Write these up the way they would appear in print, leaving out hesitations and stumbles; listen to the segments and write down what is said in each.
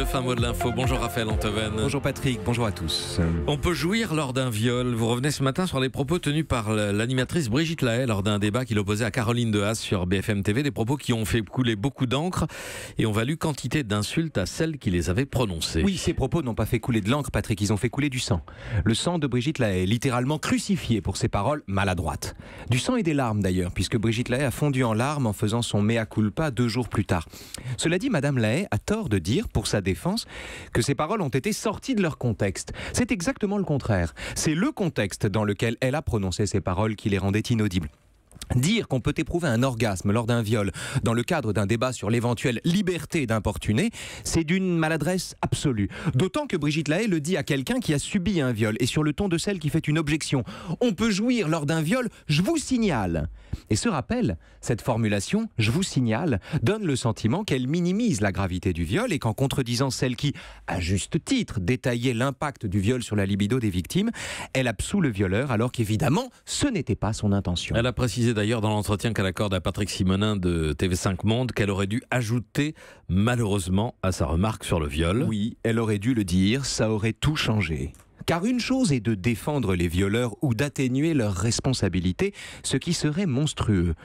Le fin mot de l'info. Bonjour Raphaël Antoven. Bonjour Patrick, bonjour à tous. On peut jouir lors d'un viol. Vous revenez ce matin sur les propos tenus par l'animatrice Brigitte Lahaie lors d'un débat qui l'opposait à Caroline Dehaze sur BFM TV. Des propos qui ont fait couler beaucoup d'encre et ont valu quantité d'insultes à celles qui les avaient prononcées. Oui, ces propos n'ont pas fait couler de l'encre, Patrick, ils ont fait couler du sang. Le sang de Brigitte Lahaie, littéralement crucifié pour ses paroles maladroites. Du sang et des larmes d'ailleurs, puisque Brigitte Lahaie a fondu en larmes en faisant son mea culpa 2 jours plus tard. Cela dit, Madame Lahaie a tort de dire, pour sa défense, que ces paroles ont été sorties de leur contexte. C'est exactement le contraire. C'est le contexte dans lequel elle a prononcé ces paroles qui les rendait inaudibles. Dire qu'on peut éprouver un orgasme lors d'un viol dans le cadre d'un débat sur l'éventuelle liberté d'importuner, c'est d'une maladresse absolue. D'autant que Brigitte Lahaie le dit à quelqu'un qui a subi un viol et sur le ton de celle qui fait une objection. On peut jouir lors d'un viol, je vous signale. Et ce rappel, cette formulation, je vous signale, donne le sentiment qu'elle minimise la gravité du viol et qu'en contredisant celle qui, à juste titre, détaillait l'impact du viol sur la libido des victimes, elle absout le violeur alors qu'évidemment, ce n'était pas son intention. Elle a précisé d'ailleurs dans l'entretien qu'elle accorde à Patrick Simonin de TV5 Monde qu'elle aurait dû ajouter malheureusement à sa remarque sur le viol. Oui, elle aurait dû le dire, ça aurait tout changé. Car une chose est de défendre les violeurs ou d'atténuer leurs responsabilités, ce qui serait monstrueux.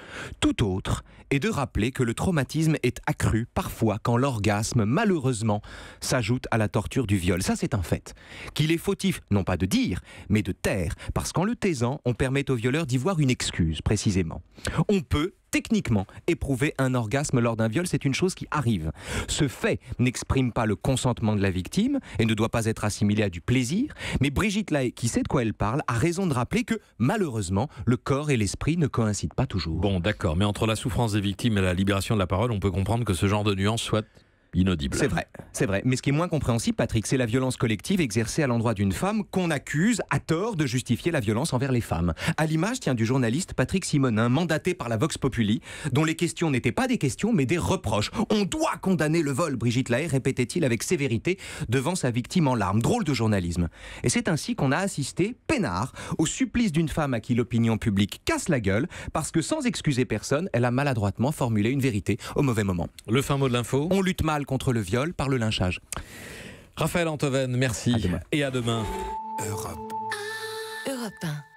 Tout autre est de rappeler que le traumatisme est accru parfois quand l'orgasme, malheureusement, s'ajoute à la torture du viol. Ça, c'est un fait. Qu'il est fautif, non pas de dire, mais de taire. Parce qu'en le taisant, on permet au violeur d'y voir une excuse, précisément. On peut techniquement, éprouver un orgasme lors d'un viol, c'est une chose qui arrive. Ce fait n'exprime pas le consentement de la victime et ne doit pas être assimilé à du plaisir, mais Brigitte Lahaie, qui sait de quoi elle parle, a raison de rappeler que, malheureusement, le corps et l'esprit ne coïncident pas toujours. Bon, d'accord, mais entre la souffrance des victimes et la libération de la parole, on peut comprendre que ce genre de nuance soit inaudible. C'est vrai. Mais ce qui est moins compréhensible, Patrick, c'est la violence collective exercée à l'endroit d'une femme qu'on accuse, à tort, de justifier la violence envers les femmes. À l'image, du journaliste Patrick Simonin, mandaté par la Vox Populi, dont les questions n'étaient pas des questions, mais des reproches. On doit condamner le vol, Brigitte Lahaie, répétait-il avec sévérité, devant sa victime en larmes. Drôle de journalisme. Et c'est ainsi qu'on a assisté, peinard, au supplice d'une femme à qui l'opinion publique casse la gueule, parce que sans excuser personne, elle a maladroitement formulé une vérité au mauvais moment. Le fin mot de l'info. On lutte mal contre le viol par le lynchage. Raphaël Antoven, merci. Et à demain. Europe 1.